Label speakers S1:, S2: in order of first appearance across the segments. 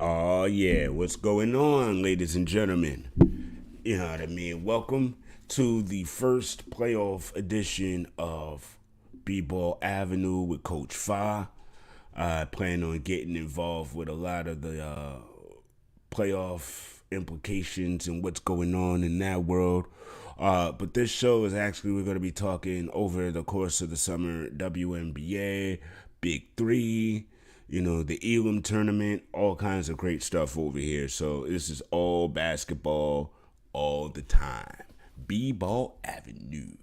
S1: Oh yeah, what's going on, ladies and gentlemen? You know what I mean? Welcome to the first playoff edition of B-Ball Avenue with Coach Fa. I plan on getting involved with a lot of the playoff implications and what's going on in that world. But this show is actually, we're going to be talking over the course of the summer WNBA, Big Three, the Elam tournament, all kinds of great stuff over here. So this is all basketball all the time. B-Ball Avenue.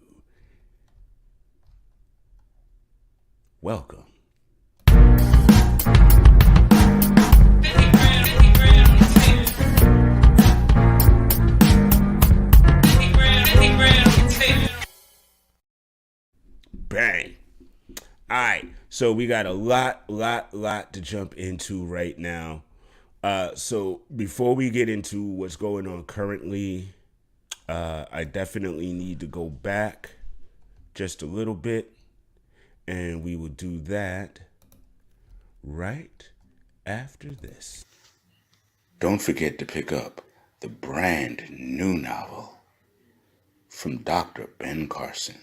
S1: Welcome. Bang. All right, so we got a lot to jump into right now. So before we get into what's going on currently, I definitely need to go back just a little bit, and we will do that right after this. Don't forget to pick up the brand new novel from Dr. Ben Carson.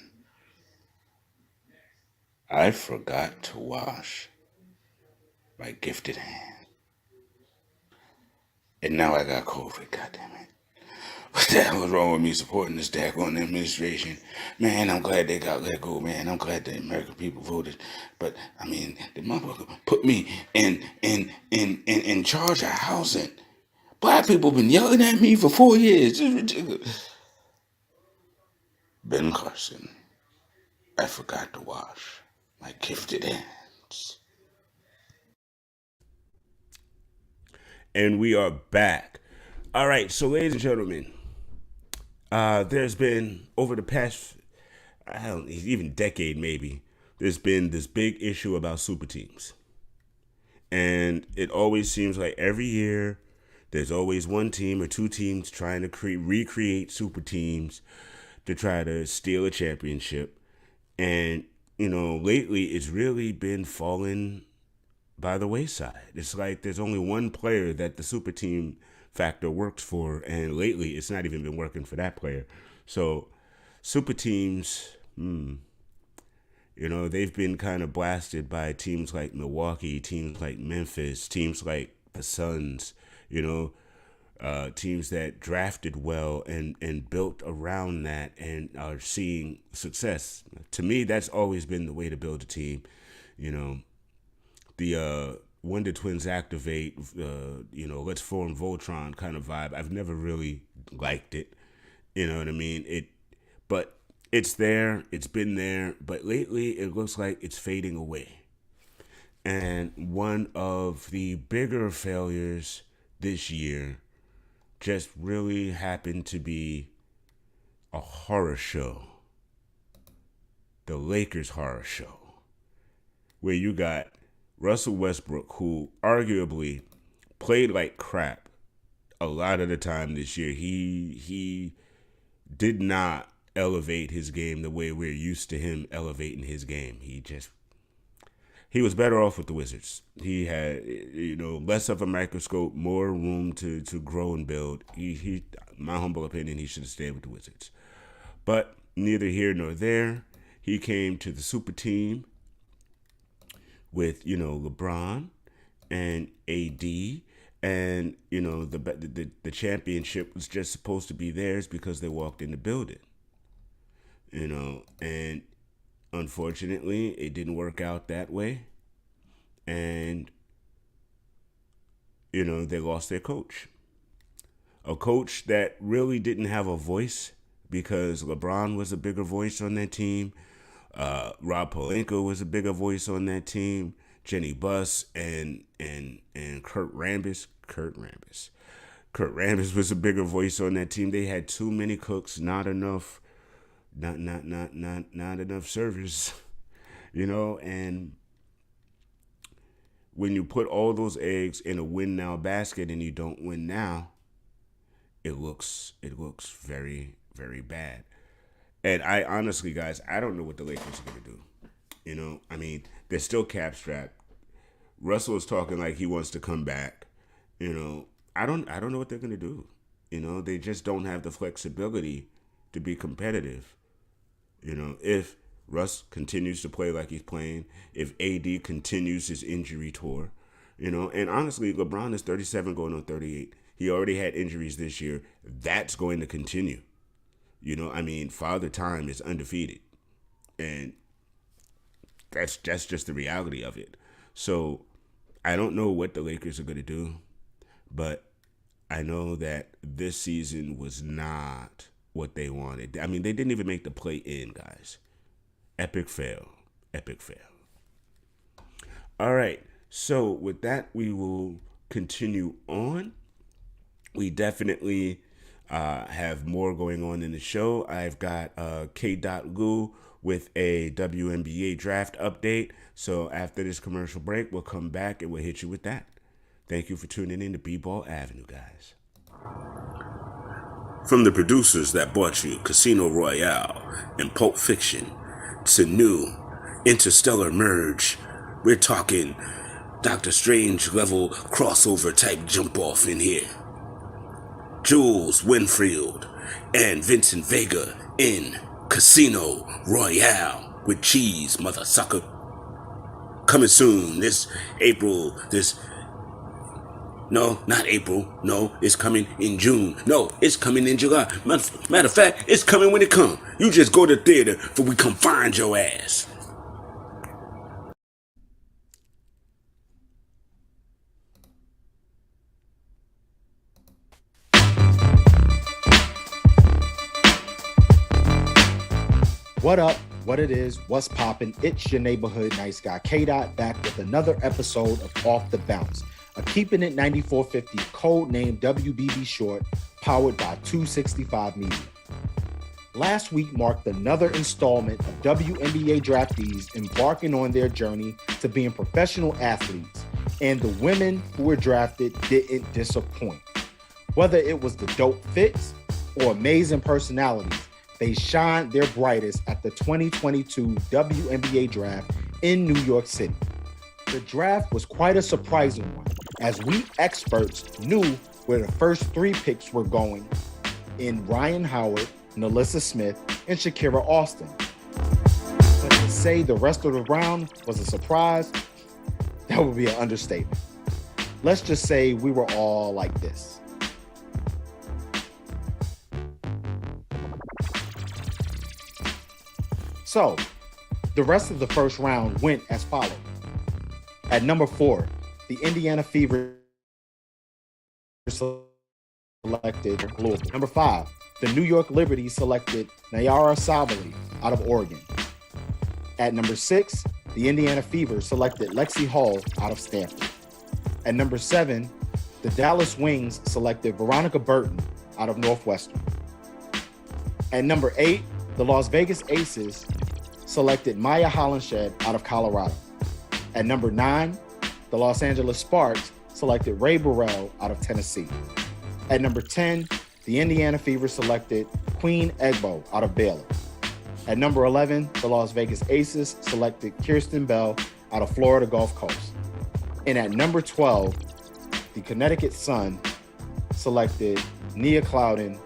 S1: I forgot to wash my gifted hand. And now I got COVID, goddammit. What the hell is wrong with me supporting this daggone administration? Man, I'm glad they got let go, man. I'm glad the American people voted. But I mean, the motherfucker put me in charge of housing. Black people been yelling at me for 4 years. It's ridiculous. Ben Carson, I forgot to wash my gifted hands. And we are back. All right, so ladies and gentlemen, there's been over the past, I don't even decade maybe, there's been this big issue about super teams, and it always seems like every year there's always one team or two teams trying to recreate super teams to try to steal a championship, and lately it's really been falling by the wayside. It's like there's only one player that the super team factor works for, and lately it's not even been working for that player. So super teams, they've been kind of blasted by teams like Milwaukee, teams like Memphis, teams like the Suns, teams that drafted well and built around that and are seeing success. To me, that's always been the way to build a team. The when the twins activate, let's form Voltron kind of vibe. I've never really liked it. You know what I mean? But it's there. It's been there. But lately, it looks like it's fading away. And one of the bigger failures this year just really happened to be a horror show. The Lakers horror show. Where you got Russell Westbrook, who arguably played like crap a lot of the time this year. He did not elevate his game the way we're used to him elevating his game. He was better off with the Wizards. He had less of a microscope, more room to grow and build. He my humble opinion, he should have stayed with the Wizards. But neither here nor there. He came to the super team with LeBron and AD, and the championship was just supposed to be theirs because they walked in the building. And unfortunately, it didn't work out that way, and they lost their coach, a coach that really didn't have a voice because LeBron was a bigger voice on that team. Rob Pelinka was a bigger voice on that team. Jenny Buss and Kurt Rambis. Kurt Rambis was a bigger voice on that team. They had too many cooks, not enough, not enough servers, And when you put all those eggs in a win now basket and you don't win now, it looks very bad. And I honestly, guys, I don't know what the Lakers are going to do. I mean, they're still cap strapped. Russell is talking like he wants to come back. I don't know what they're gonna do. They just don't have the flexibility to be competitive. If Russ continues to play like he's playing, if AD continues his injury tour, and honestly, LeBron is 37 going on 38. He already had injuries this year. That's going to continue. Father Time is undefeated. And that's just the reality of it. So I don't know what the Lakers are going to do, but I know that this season was not what they wanted. They didn't even make the play in, guys. Epic fail. Epic fail. All right. So with that, we will continue on. We definitely have more going on in the show. I've got K. Lou with a WNBA draft update. So after this commercial break, we'll come back and we'll hit you with that. Thank you for tuning in to B-Ball Avenue, guys. From the producers that brought you Casino Royale and Pulp Fiction to new Interstellar Merge, we're talking Doctor Strange level crossover type jump off in here. Jules Winfield and Vincent Vega in Casino Royale with cheese, mother sucker. Coming soon this April, No, not April. No, it's coming in June. No, it's coming in July. Matter of fact, it's coming when it comes. You just go to the theater for we come find your ass.
S2: What up? What it is? What's poppin'? It's your neighborhood nice guy K-Dot back with another episode of Off the Bounce, a Keeping It 9450 code named WBB Short, powered by 265 Media. Last week marked another installment of WNBA draftees embarking on their journey to being professional athletes, and the women who were drafted didn't disappoint. Whether it was the dope fits or amazing personalities, they shined their brightest at the 2022 WNBA draft in New York City. The draft was quite a surprising one, as we experts knew where the first three picks were going in Ryan Howard, NaLyssa Smith, and Shakira Austin. But to say the rest of the round was a surprise, that would be an understatement. Let's just say we were all like this. So, the rest of the first round went as follows. At number 4, the Indiana Fever selected Louisville. Number 5, the New York Liberty selected Nyara Sabally out of Oregon. At number 6, the Indiana Fever selected Lexi Hall out of Stanford. At number 7, the Dallas Wings selected Veronica Burton out of Northwestern. At number 8, the Las Vegas Aces selected Maya Hollinshed out of Colorado. At number 9, the Los Angeles Sparks selected Ray Burrell out of Tennessee. At number 10, the Indiana Fever selected Queen Egbo out of Baylor. At number 11, the Las Vegas Aces selected Kirsten Bell out of Florida Gulf Coast. And at number 12, the Connecticut Sun selected Nia Clouden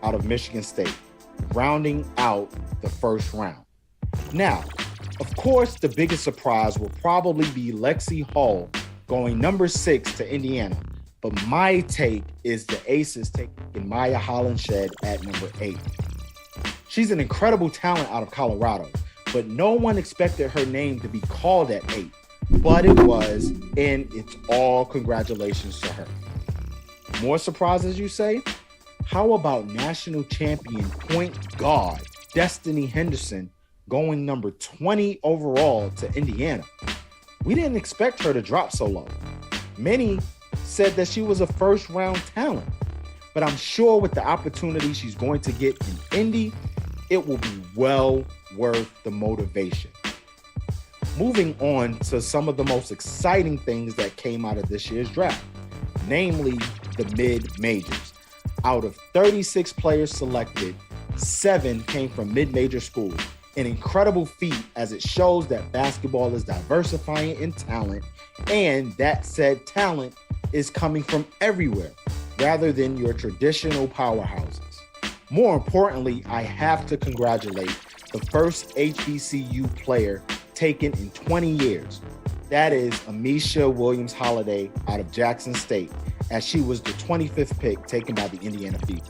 S2: out of Michigan State, rounding out the first round. Now, of course, the biggest surprise will probably be Lexi Hall going number 6 to Indiana. But my take is the Aces taking Maya Hollinshed at number 8. She's an incredible talent out of Colorado, but no one expected her name to be called at 8. But it was, and it's all congratulations to her. More surprises, you say? How about national champion point guard Destiny Henderson going number 20 overall to Indiana? We didn't expect her to drop so low. Many said that she was a first round talent, but I'm sure with the opportunity she's going to get in Indy, it will be well worth the motivation. Moving on to some of the most exciting things that came out of this year's draft, namely the mid-majors. Out of 36 players selected, 7 came from mid-major schools. An incredible feat, as it shows that basketball is diversifying in talent, and that said talent is coming from everywhere rather than your traditional powerhouses. More importantly, I have to congratulate the first HBCU player taken in 20 years. That is Amisha Williams-Holiday out of Jackson State, as she was the 25th pick taken by the Indiana Fever.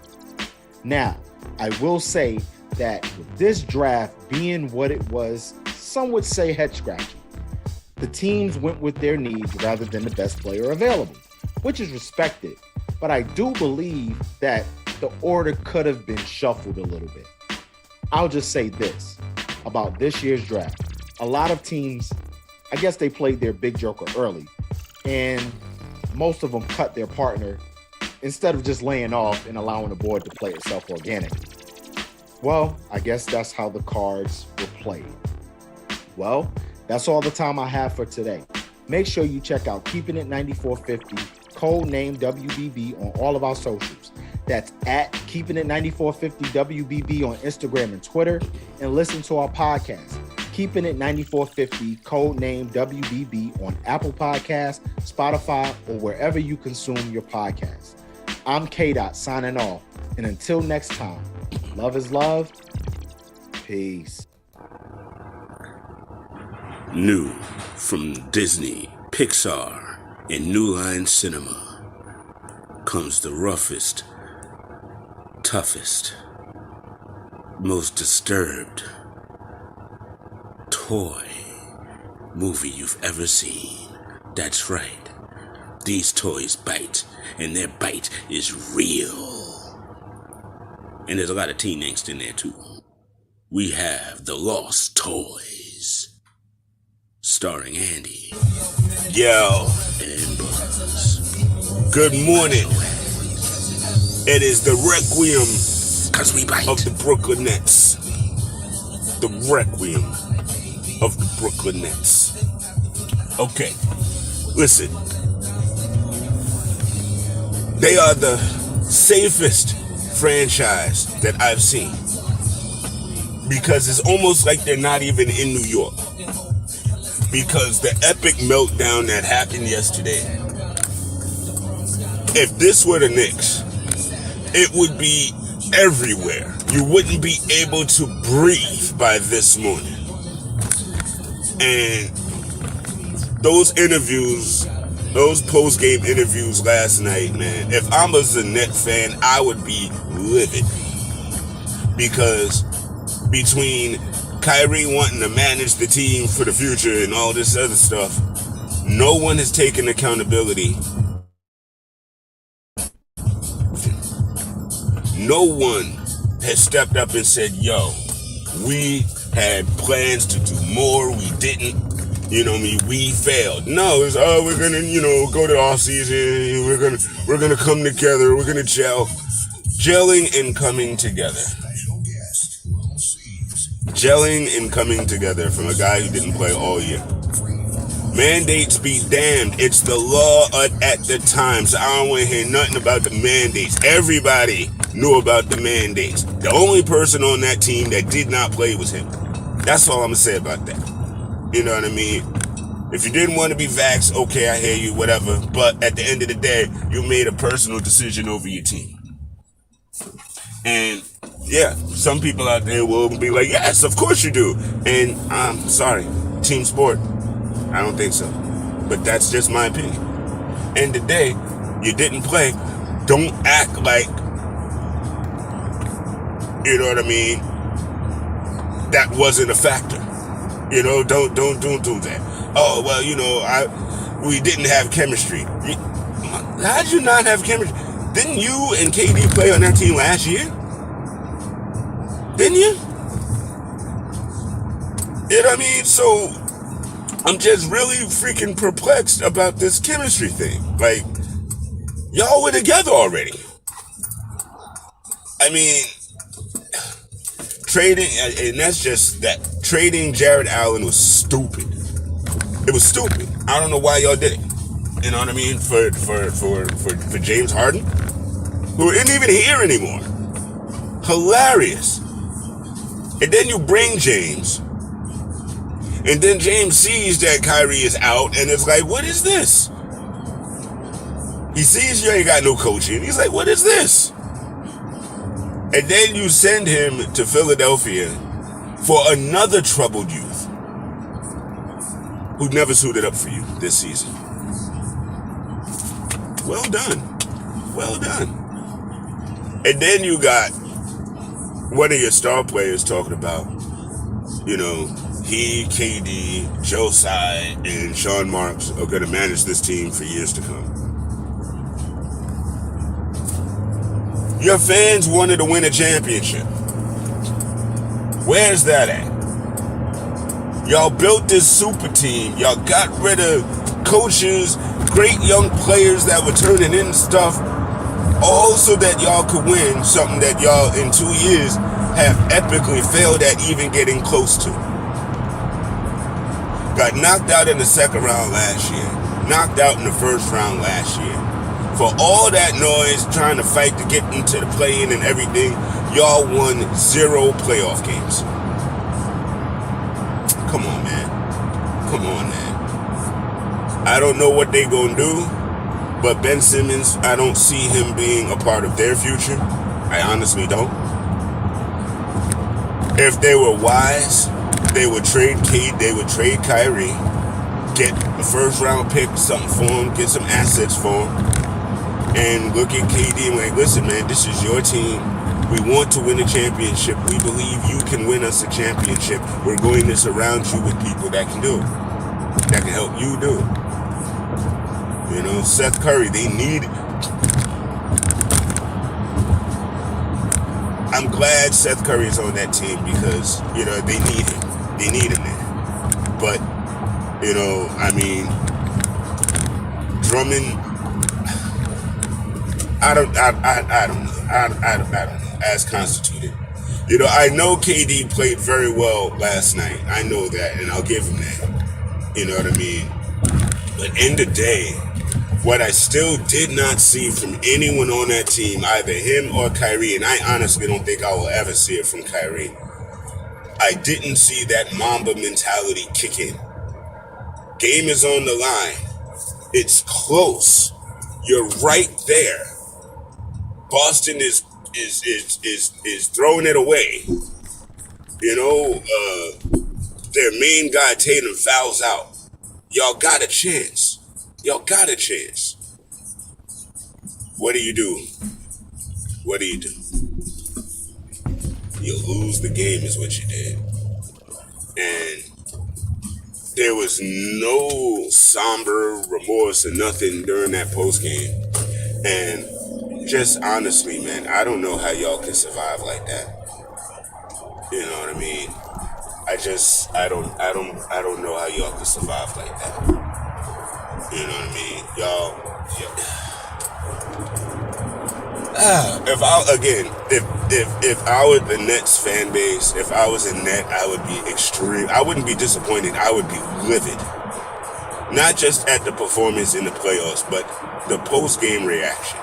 S2: Now, I will say that with this draft being what it was, some would say head-scratching, the teams went with their needs rather than the best player available, which is respected. But I do believe that the order could have been shuffled a little bit. I'll just say this about this year's draft. A lot of teams, I guess they played their big joker early, and most of them cut their partner instead of just laying off and allowing the board to play itself organically. Well, I guess that's how the cards were played. Well, that's all the time I have for today. Make sure you check out Keeping It 9450, codename WBB, on all of our socials. That's at Keeping It 9450 WBB on Instagram and Twitter, and listen to our podcast, Keeping It 9450, codename WBB, on Apple Podcasts, Spotify, or wherever you consume your podcasts. I'm K-Dot signing off, and until next time, love is love. Peace.
S1: New from Disney, Pixar, and New Line Cinema comes the roughest, toughest, most disturbed toy movie you've ever seen. That's right. These toys bite, and their bite is real. And there's a lot of teen angst in there too. We have The Lost Toys, starring Andy, Yo, and Buzz. Good morning. It is the Requiem, 'cause we bite, of the Brooklyn Nets. The Requiem of the Brooklyn Nets. Okay, listen. They are the safest franchise that I've seen, because it's almost like they're not even in New York. Because the epic meltdown that happened yesterday, if this were the Knicks, it would be everywhere. You wouldn't be able to breathe by this morning. And those interviews, those post-game interviews last night, man, if I was a Net fan, I would be livid. Because between Kyrie wanting to manage the team for the future and all this other stuff, no one has taken accountability. No one has stepped up and said, yo, we had plans to do more, we didn't, we failed. No, it's, we're gonna, go to off season, we're gonna come together, we're gonna gel. Gelling and coming together. Gelling and coming together from a guy who didn't play all year. Mandates be damned. It's the law at the time, so I don't want to hear nothing about the mandates. Everybody knew about the mandates. The only person on that team that did not play was him. That's all I'm going to say about that. You know what I mean? If you didn't want to be vaxxed, okay, I hear you, whatever. But at the end of the day, you made a personal decision over your team. And yeah, some people out there will be like, yes, of course you do. And I'm sorry, team sport. I don't think so. But that's just my opinion. End of the day, you didn't play. Don't act like, you know what I mean, that wasn't a factor. Don't do that. Oh, well, we didn't have chemistry. How did you not have chemistry? Didn't you and KD play on that team last year? Didn't you? You know what I mean? So I'm just really freaking perplexed about this chemistry thing. Like, y'all were together already. I mean, trading, and that's just that. Trading Jared Allen was stupid. It was stupid. I don't know why y'all did it. You know what I mean? For James Harden, who isn't even here anymore. Hilarious. And then you bring James. And then James sees that Kyrie is out, and it's like, what is this? He sees you ain't got no coaching. He's like, what is this? And then you send him to Philadelphia for another troubled youth who never suited up for you this season. Well done. Well done. And then you got one of your star players talking about, he, KD, Joe Tsai, and Sean Marks are going to manage this team for years to come. Your fans wanted to win a championship. Where's that at? Y'all built this super team. Y'all got rid of coaches, great young players that were turning in stuff, all so that y'all could win something that y'all in 2 years have epically failed at even getting close to. Got knocked out in the second round last year, knocked out in the first round last year. For all that noise, trying to fight to get into the play-in and everything, y'all won 0 playoff games. Come on, man. Come on, man. I don't know what they gonna do, but Ben Simmons, I don't see him being a part of their future. I honestly don't. If they were wise, they would trade Kate, they would trade Kyrie, get a first round pick, something for him, get some assets for him, and look at KD and like, listen, man, this is your team. We want to win a championship. We believe you can win us a championship. We're going to surround you with people that can do it, that can help you do it. Seth Curry, they need. I'm glad Seth Curry is on that team because, they need him. They need him there. But, Drummond, I don't know. As constituted. I know KD played very well last night. I know that, and I'll give him that. You know what I mean? But in the day, what I still did not see from anyone on that team, either him or Kyrie, and I honestly don't think I will ever see it from Kyrie, I didn't see that Mamba mentality kick in. Game is on the line. It's close. You're right there. Boston is throwing it away. Their main guy Tatum fouls out. Y'all got a chance. Y'all got a chance. What do? What do? You lose the game is what you did. And there was no somber remorse or nothing during that post game. And just honestly, man, I don't know how y'all can survive like that. You know what I mean? I don't know how y'all can survive like that. You know what I mean? Y'all, if I were the Nets fan base, if I was a Net, I would be I wouldn't be disappointed. I would be livid. Not just at the performance in the playoffs, but the post-game reaction.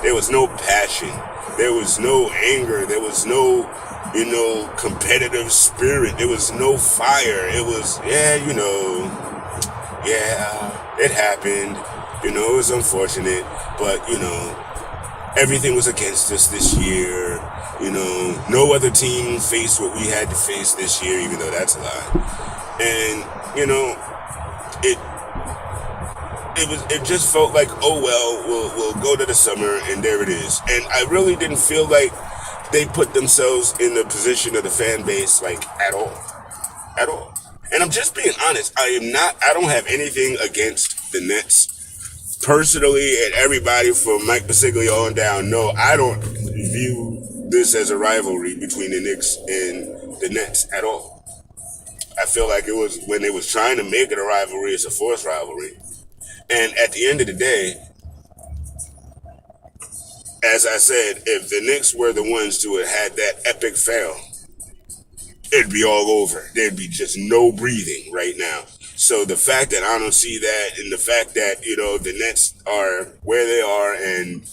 S1: There was no passion. There was no anger. There was no, competitive spirit. There was no fire. It was, it happened. It was unfortunate, but, everything was against us this year. No other team faced what we had to face this year, even though that's a lie. And, it just felt like, oh well, we'll go to the summer and there it is. And I really didn't feel like they put themselves in the position of the fan base like at all. And I'm just being honest. I don't have anything against the Nets personally, and everybody from Mike Bisiglia on down. No, I don't view this as a rivalry between the Knicks and the Nets at all. I feel like it was when they was trying to make it a rivalry, it's a forced rivalry. And at the end of the day, as I said, if the Knicks were the ones to have had that epic fail, it'd be all over. There'd be just no breathing right now. So the fact that I don't see that, and the fact that, the Nets are where they are, and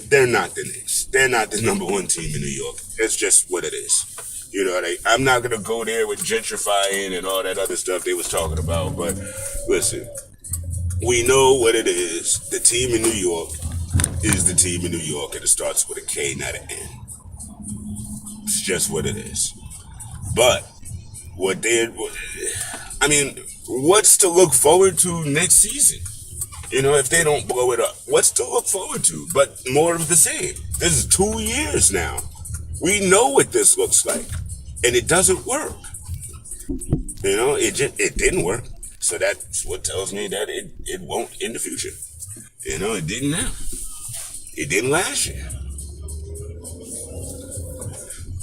S1: they're not the Knicks. They're not the number one team in New York. It's just what it is. I'm not going to go there with gentrifying and all that other stuff they was talking about. But listen, We know what it is. The team in New York is the team in New York, and it starts with a K, not an N. It's just what it is. But what they, I mean, what's to look forward to next season? You know, if they don't blow it up, what's to look forward to? But more of the same. This is 2 years now. We know what this looks like, and it doesn't work. You know, it didn't work. So that's what tells me that it won't in the future. You know, it didn't now. It didn't last year.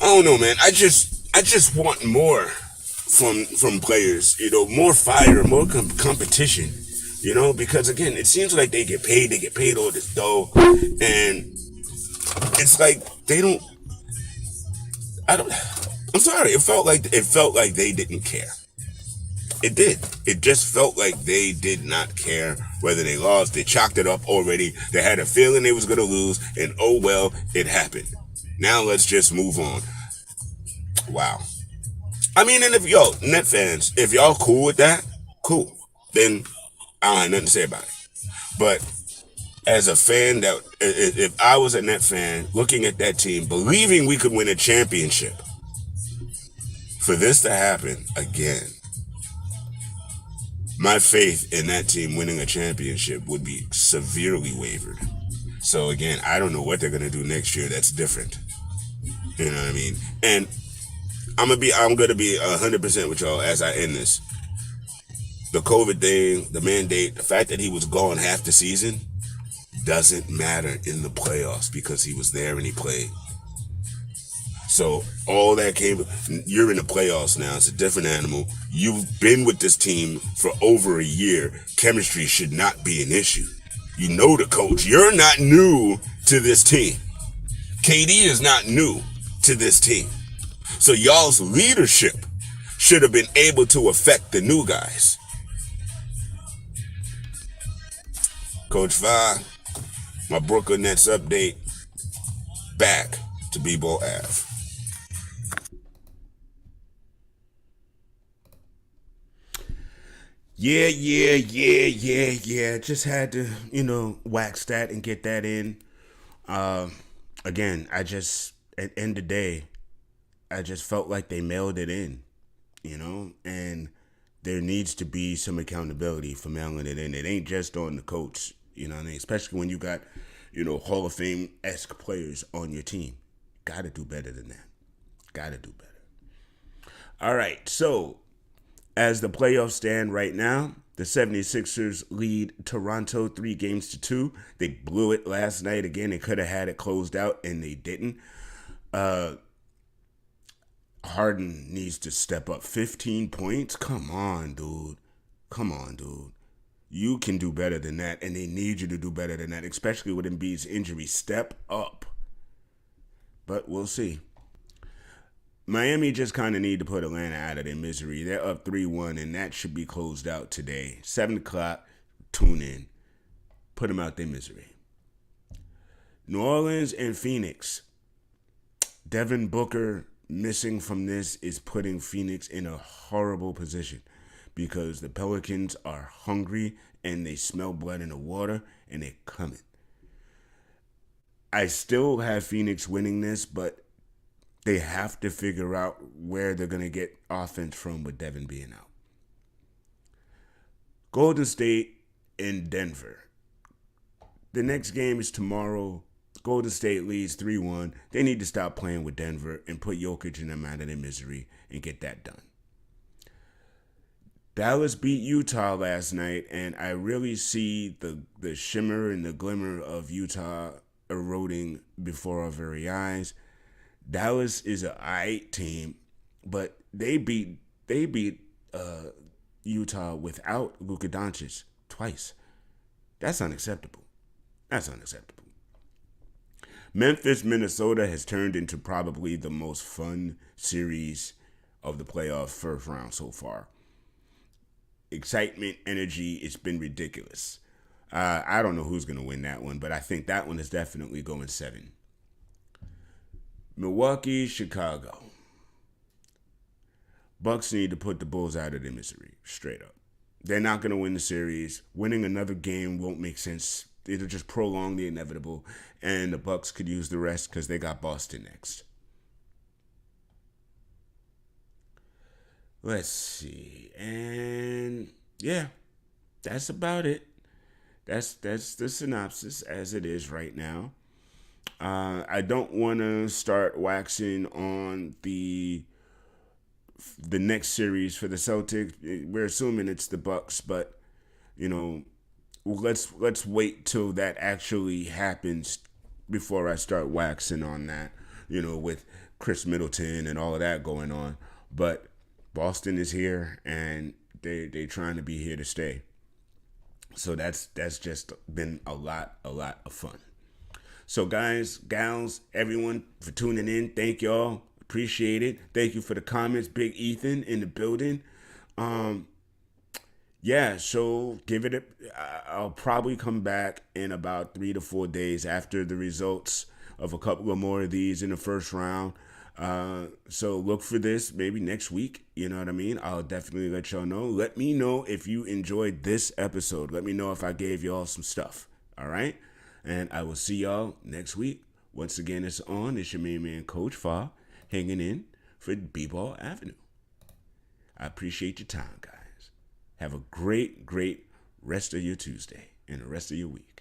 S1: I don't know, man. I just want more from players. You know, more fire, more competition. You know, because again, it seems like they get paid all this dough, and it's like they don't. I don't. I'm sorry. It felt like they didn't care. It did. It just felt like they did not care whether they lost. They chalked it up already. They had a feeling they was gonna lose, and oh well, it happened. Now let's just move on. Wow. I mean, and if Net fans, if y'all cool with that, cool. Then I don't have nothing to say about it. But as a fan, that if I was a Net fan looking at that team, believing we could win a championship, for this to happen again, my faith in that team winning a championship would be severely wavered. So again, I don't know what they're gonna do next year that's different. You know what I mean? And I'm gonna be 100% with y'all as I end this. The COVID thing, the mandate, the fact that he was gone half the season doesn't matter in the playoffs because he was there and he played. So all that came, you're in the playoffs now. It's a different animal. You've been with this team for over a year. Chemistry should not be an issue. You know the coach. You're not new to this team. KD is not new to this team. So y'all's leadership should have been able to affect the new guys. Coach Vi, my Brooklyn Nets update, back to Bebo Ave. Yeah. Just had to, wax that and get that in. Again, at the end of the day, I just felt like they mailed it in, and there needs to be some accountability for mailing it in. It ain't just on the coach, you know what I mean? Especially when you got, Hall of Fame-esque players on your team. Got to do better than that. Got to do better. All right, so as the playoffs stand right now, the 76ers lead Toronto 3-2. They blew it last night again. They could have had it closed out, and they didn't. Harden needs to step up. 15 points? Come on, dude. You can do better than that, and they need you to do better than that, especially with Embiid's injury. Step up. But we'll see. Miami just kind of need to put Atlanta out of their misery. They're up 3-1, and that should be closed out today. 7 o'clock, tune in. Put them out their misery. New Orleans and Phoenix. Devin Booker missing from this is putting Phoenix in a horrible position because the Pelicans are hungry and they smell blood in the water and they're coming. I still have Phoenix winning this, but they have to figure out where they're going to get offense from with Devin being out. Golden State in Denver. The next game is tomorrow. Golden State leads 3-1. They need to stop playing with Denver and put Jokic and them out of their misery and get that done. Dallas beat Utah last night, and I really see the shimmer and the glimmer of Utah eroding before our very eyes. Dallas is an aight team, but they beat Utah without Luka Doncic twice. That's unacceptable. Memphis, Minnesota has turned into probably the most fun series of the playoff first round so far. Excitement, energy, it's been ridiculous. I don't know who's going to win that one, but I think that one is definitely going 7. Milwaukee, Chicago. Bucks need to put the Bulls out of their misery, straight up. They're not going to win the series. Winning another game won't make sense. It'll just prolong the inevitable, and the Bucks could use the rest because they got Boston next. Let's see, and yeah, that's about it. That's the synopsis as it is right now. I don't want to start waxing on the next series for the Celtics. We're assuming it's the Bucks, but you know, let's wait till that actually happens before I start waxing on that. You know, with Chris Middleton and all of that going on. But Boston is here, and they trying to be here to stay. So that's just been a lot of fun. So guys, gals, everyone for tuning in, thank y'all. Appreciate it. Thank you for the comments. Big Ethan in the building. Yeah, so give it I'll probably come back in about 3 to 4 days after the results of a couple of more of these in the first round. So look for this maybe next week. You know what I mean? I'll definitely let y'all know. Let me know if you enjoyed this episode. Let me know if I gave y'all some stuff. All right? And I will see y'all next week. Once again, it's your main man, Coach Fa, hanging in for B-Ball Avenue. I appreciate your time, guys. Have a great rest of your Tuesday and the rest of your week.